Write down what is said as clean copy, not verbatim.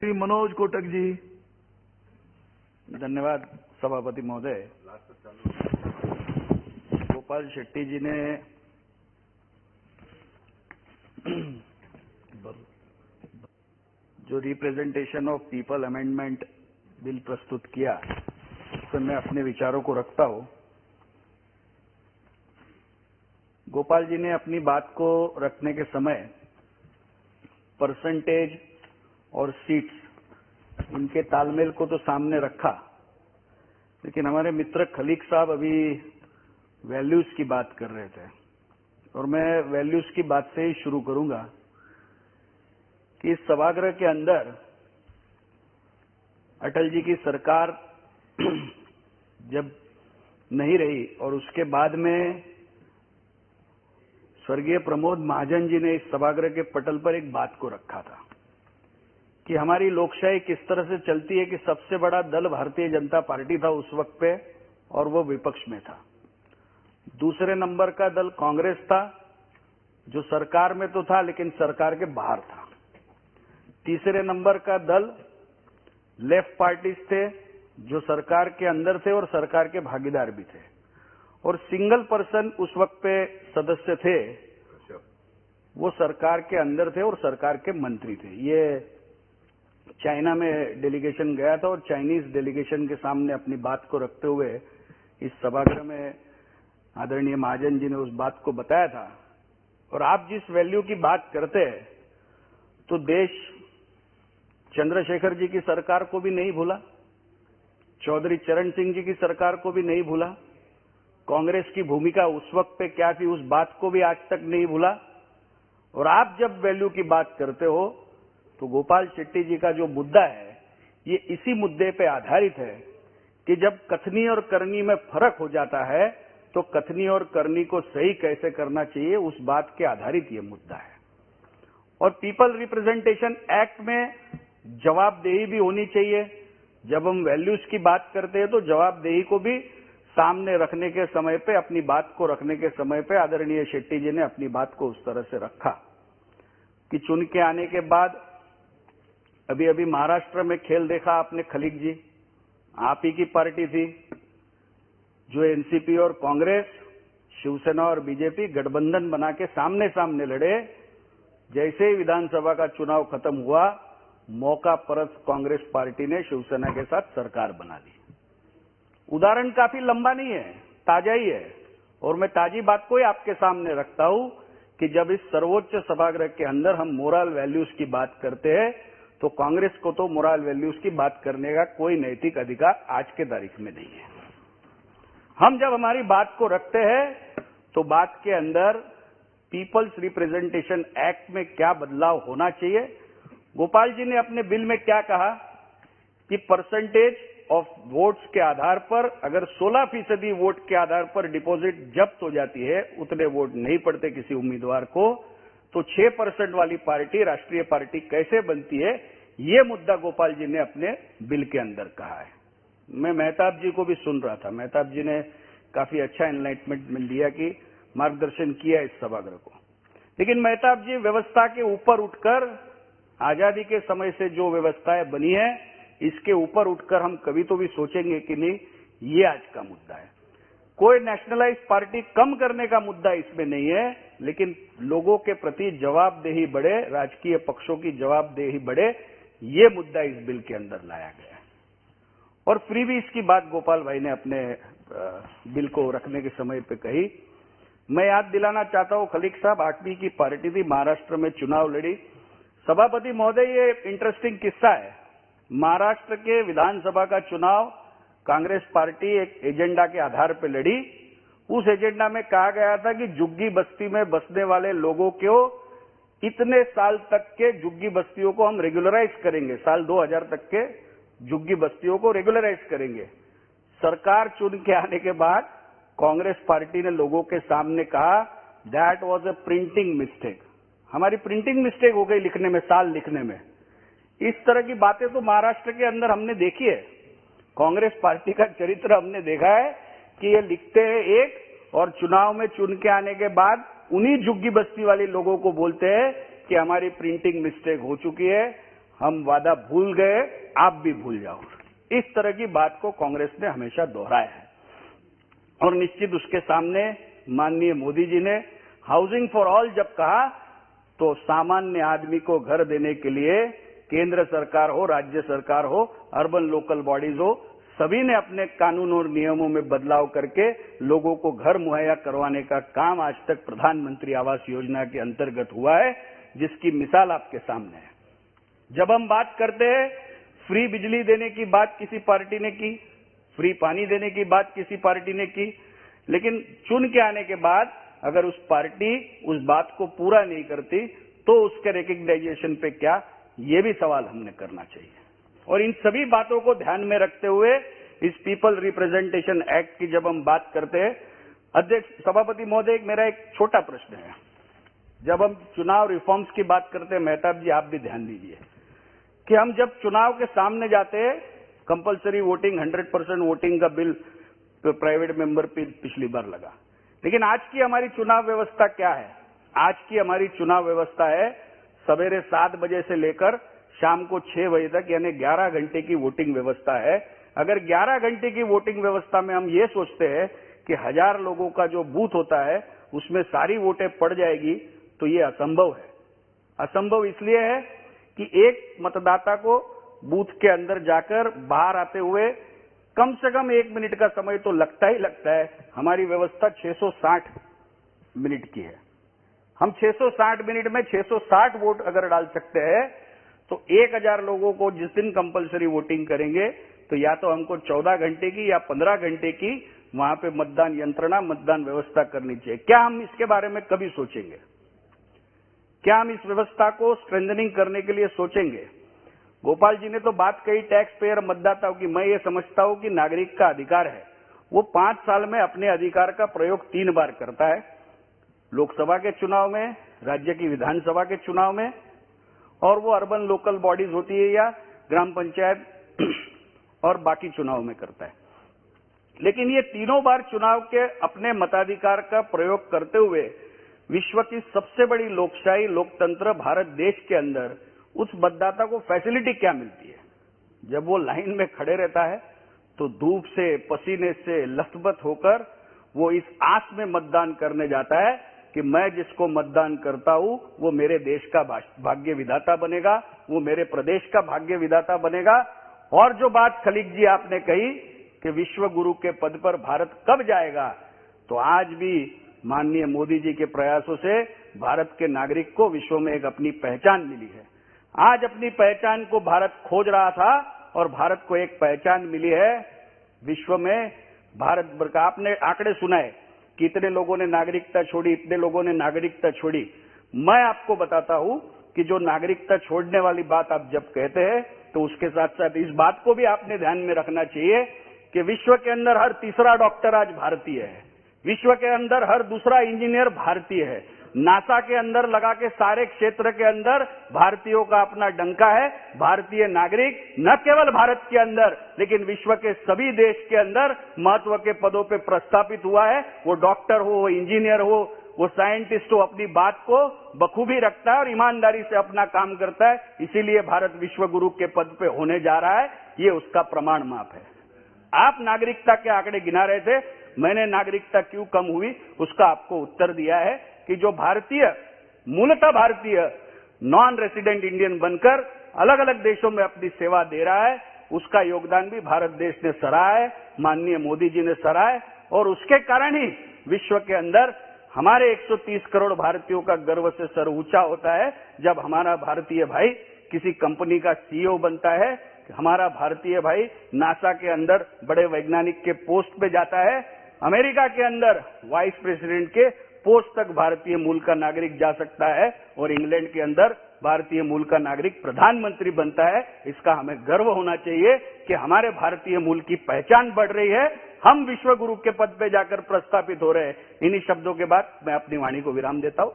श्री मनोज कोटक जी। धन्यवाद सभापति महोदय। गोपाल शेट्टी जी ने जो representation of people amendment bill प्रस्तुत किया, उसमें मैं अपने विचारों को रखता हूं। गोपाल जी ने अपनी बात को रखने के समय परसेंटेज और सीट्स, इनके तालमेल को तो सामने रखा, लेकिन हमारे मित्र खलीक साहब अभी वैल्यूज की बात कर रहे थे और मैं वैल्यूज की बात से ही शुरू करूंगा कि इस सभागृह के अंदर अटल जी की सरकार जब नहीं रही और उसके बाद में स्वर्गीय प्रमोद महाजन जी ने इस सभागृह के पटल पर एक बात को रखा था कि हमारी लोकशाही किस तरह से चलती है कि सबसे बड़ा दल भारतीय जनता पार्टी था उस वक्त पे और वो विपक्ष में था। दूसरे नंबर का दल कांग्रेस था जो सरकार में तो था लेकिन सरकार के बाहर था। तीसरे नंबर का दल लेफ्ट पार्टीज थे जो सरकार के अंदर थे और सरकार के भागीदार भी थे, और सिंगल पर्सन उस वक्त पे सदस्य थे, वो सरकार के अंदर थे और सरकार के मंत्री थे। ये चाइना में डेलीगेशन गया था और चाइनीज डेलीगेशन के सामने अपनी बात को रखते हुए इस सभागृह में आदरणीय महाजन जी ने उस बात को बताया था। और आप जिस वैल्यू की बात करते हैं तो देश चंद्रशेखर जी की सरकार को भी नहीं भूला, चौधरी चरण सिंह जी की सरकार को भी नहीं भूला, कांग्रेस की भूमिका उस वक्त पे क्या थी उस बात को भी आज तक नहीं भूला। और आप जब वैल्यू की बात करते हो तो गोपाल शेट्टी जी का जो मुद्दा है ये इसी मुद्दे पे आधारित है कि जब कथनी और करनी में फर्क हो जाता है तो कथनी और करनी को सही कैसे करना चाहिए उस बात के आधारित ये मुद्दा है। और पीपल रिप्रेजेंटेशन एक्ट में जवाबदेही भी होनी चाहिए। जब हम वैल्यूज की बात करते हैं तो जवाबदेही को भी सामने रखने के समय पे, अपनी बात को रखने के समय पे आदरणीय शेट्टी जी ने अपनी बात को उस तरह से रखा कि चुन के आने के बाद अभी अभी महाराष्ट्र में खेल देखा आपने खलीक जी, आप ही की पार्टी थी जो एनसीपी और कांग्रेस, शिवसेना और बीजेपी गठबंधन बना के सामने सामने लड़े। जैसे ही विधानसभा का चुनाव खत्म हुआ, मौका परस्त कांग्रेस पार्टी ने शिवसेना के साथ सरकार बना ली। उदाहरण काफी लंबा नहीं है, ताजा ही है, और मैं ताजी बात को ही आपके सामने रखता हूं कि जब इस सर्वोच्च सभागृह के अंदर हम मोरल वैल्यूज की बात करते हैं तो कांग्रेस को तो मोरल वैल्यूज की बात करने का कोई नैतिक अधिकार आज के तारीख में नहीं है। हम जब हमारी बात को रखते हैं तो बात के अंदर पीपल्स रिप्रेजेंटेशन एक्ट में क्या बदलाव होना चाहिए। गोपाल जी ने अपने बिल में क्या कहा कि परसेंटेज ऑफ वोट्स के आधार पर अगर 16% वोट के आधार पर डिपॉजिट जब्त हो जाती है, उतने वोट नहीं पड़ते किसी उम्मीदवार को, तो 6% वाली पार्टी राष्ट्रीय पार्टी कैसे बनती है, ये मुद्दा गोपाल जी ने अपने बिल के अंदर कहा है। मैं मेहताब जी को भी सुन रहा था, मेहताब जी ने काफी अच्छा एनलाइटमेंट दिया कि मार्गदर्शन किया इस सभागृह को, लेकिन मेहताब जी व्यवस्था के ऊपर उठकर, आजादी के समय से जो व्यवस्थाएं बनी है इसके ऊपर उठकर हम कभी तो भी सोचेंगे कि नहीं, ये आज का मुद्दा है। कोई नेशनलाइज पार्टी कम करने का मुद्दा इसमें नहीं है, लेकिन लोगों के प्रति जवाबदेही बढ़े, राजकीय पक्षों की जवाबदेही बढ़े, ये मुद्दा इस बिल के अंदर लाया गया है। और फ्रीबीज की बात गोपाल भाई ने अपने बिल को रखने के समय पे कही। मैं याद दिलाना चाहता हूं, खलीक साहब 8वीं की पार्टी थी, महाराष्ट्र में चुनाव लड़ी। सभापति महोदय, ये इंटरेस्टिंग किस्सा है। महाराष्ट्र के विधानसभा का चुनाव कांग्रेस पार्टी एक एजेंडा के आधार पर लड़ी। उस एजेंडा में कहा गया था कि झुग्गी बस्ती में बसने वाले लोगों को इतने साल तक के झुग्गी बस्तियों को हम रेगुलराइज करेंगे, साल 2000 तक के झुग्गी बस्तियों को रेगुलराइज करेंगे। सरकार चुन के आने के बाद कांग्रेस पार्टी ने लोगों के सामने कहा that was a printing mistake, हमारी प्रिंटिंग मिस्टेक हो गई लिखने में, साल लिखने में। इस तरह की बातें तो महाराष्ट्र के अंदर हमने देखी है। कांग्रेस पार्टी का चरित्र हमने देखा है कि ये लिखते हैं एक और चुनाव में चुन के आने के बाद उन्हीं झुग्गी बस्ती वाले लोगों को बोलते हैं कि हमारी प्रिंटिंग मिस्टेक हो चुकी है, हम वादा भूल गए, आप भी भूल जाओ। इस तरह की बात को कांग्रेस ने हमेशा दोहराया है और निश्चित उसके सामने माननीय मोदी जी ने हाउसिंग फॉर ऑल जब कहा तो सामान्य आदमी को घर देने के लिए केंद्र सरकार हो, राज्य सरकार हो, अर्बन लोकल बॉडीज हो, सभी ने अपने कानून और नियमों में बदलाव करके लोगों को घर मुहैया करवाने का काम आज तक प्रधानमंत्री आवास योजना के अंतर्गत हुआ है, जिसकी मिसाल आपके सामने है। जब हम बात करते हैं फ्री बिजली देने की बात किसी पार्टी ने की, फ्री पानी देने की बात किसी पार्टी ने की, लेकिन चुन के आने के बाद अगर उस पार्टी उस बात को पूरा नहीं करती तो उसके रिकग्नाइजेशन पे क्या, ये भी सवाल हमने करना चाहिए। और इन सभी बातों को ध्यान में रखते हुए इस पीपल रिप्रेजेंटेशन एक्ट की जब हम बात करते हैं, अध्यक्ष सभापति महोदय, मेरा एक छोटा प्रश्न है। जब हम चुनाव रिफॉर्म्स की बात करते हैं, मेहताब जी आप भी ध्यान दीजिए कि हम जब चुनाव के सामने जाते हैं, कंपलसरी वोटिंग 100% वोटिंग का बिल प्राइवेट मेंबर पे पिछली बार लगा, लेकिन आज की हमारी चुनाव व्यवस्था क्या है? आज की हमारी चुनाव व्यवस्था है सवेरे 7 बजे से लेकर शाम को 6 बजे तक, यानी 11 घंटे की वोटिंग व्यवस्था है। अगर 11 घंटे की वोटिंग व्यवस्था में हम ये सोचते हैं कि 1000 लोगों का जो बूथ होता है उसमें सारी वोटें पड़ जाएगी, तो ये असंभव है। असंभव इसलिए है कि एक मतदाता को बूथ के अंदर जाकर बाहर आते हुए कम से कम 1 मिनट का समय तो लगता ही लगता है। हमारी व्यवस्था 660 मिनट की है। हम 660 मिनट में 660 वोट अगर डाल सकते हैं तो 1000 लोगों को जिस दिन कंपलसरी वोटिंग करेंगे तो या तो हमको 14 घंटे की या 15 घंटे की वहां पे मतदान यंत्रणा, मतदान व्यवस्था करनी चाहिए। क्या हम इसके बारे में कभी सोचेंगे? क्या हम इस व्यवस्था को स्ट्रेंथनिंग करने के लिए सोचेंगे? गोपाल जी ने तो बात कही टैक्स पेयर मतदाताओं की। मैं ये समझता हूं कि नागरिक का अधिकार है, वो 5 साल में अपने अधिकार का प्रयोग 3 बार करता है, लोकसभा के चुनाव में, राज्य की विधानसभा के चुनाव में, और वो अर्बन लोकल बॉडीज होती है या ग्राम पंचायत और बाकी चुनाव में करता है। लेकिन ये तीनों बार चुनाव के अपने मताधिकार का प्रयोग करते हुए विश्व की सबसे बड़ी लोकशाही लोकतंत्र भारत देश के अंदर उस मतदाता को फैसिलिटी क्या मिलती है? जब वो लाइन में खड़े रहता है तो धूप से, पसीने से लथपथ होकर वो इस आस में मतदान करने जाता है कि मैं जिसको मतदान करता हूं वो मेरे देश का भाग्य विधाता बनेगा, वो मेरे प्रदेश का भाग्य विधाता बनेगा। और जो बात खलीक जी आपने कही कि विश्व गुरु के पद पर भारत कब जाएगा, तो आज भी माननीय मोदी जी के प्रयासों से भारत के नागरिक को विश्व में एक अपनी पहचान मिली है। आज अपनी पहचान को भारत खोज रहा था और भारत को एक पहचान मिली है विश्व में। भारत भर का आपने आंकड़े सुनाए कि इतने लोगों ने नागरिकता छोड़ी, इतने लोगों ने नागरिकता छोड़ी। मैं आपको बताता हूं कि जो नागरिकता छोड़ने वाली बात आप जब कहते हैं तो उसके साथ साथ इस बात को भी आपने ध्यान में रखना चाहिए कि विश्व के अंदर हर तीसरा डॉक्टर आज भारतीय है, विश्व के अंदर हर दूसरा इंजीनियर भारतीय है, नासा के अंदर लगा के सारे क्षेत्र के अंदर भारतीयों का अपना डंका है। भारतीय नागरिक न केवल भारत के अंदर लेकिन विश्व के सभी देश के अंदर महत्व के पदों पे प्रस्थापित हुआ है। वो डॉक्टर हो, वो इंजीनियर हो, वो साइंटिस्ट हो, अपनी बात को बखूबी रखता है और ईमानदारी से अपना काम करता है। इसीलिए भारत विश्व गुरु के पद पे होने जा रहा है, ये उसका प्रमाण माप है। आप नागरिकता के आंकड़े गिना रहे थे, मैंने नागरिकता क्यों कम हुई उसका आपको उत्तर दिया है कि जो भारतीय, मूलतः भारतीय नॉन रेसिडेंट इंडियन बनकर अलग अलग देशों में अपनी सेवा दे रहा है, उसका योगदान भी भारत देश ने सराहा है, माननीय मोदी जी ने सराहा है। और उसके कारण ही विश्व के अंदर हमारे 130 करोड़ भारतीयों का गर्व से सर ऊंचा होता है जब हमारा भारतीय भाई किसी कंपनी का सीईओ बनता है, हमारा भारतीय भाई नासा के अंदर बड़े वैज्ञानिक के पोस्ट पे जाता है, अमेरिका के अंदर वाइस प्रेसिडेंट के पोस्ट तक भारतीय मूल का नागरिक जा सकता है, और इंग्लैंड के अंदर भारतीय मूल का नागरिक प्रधानमंत्री बनता है। इसका हमें गर्व होना चाहिए कि हमारे भारतीय मूल की पहचान बढ़ रही है, हम विश्व गुरु के पद पे जाकर प्रस्थापित हो रहे हैं। इन्हीं शब्दों के बाद मैं अपनी वाणी को विराम देता हूं।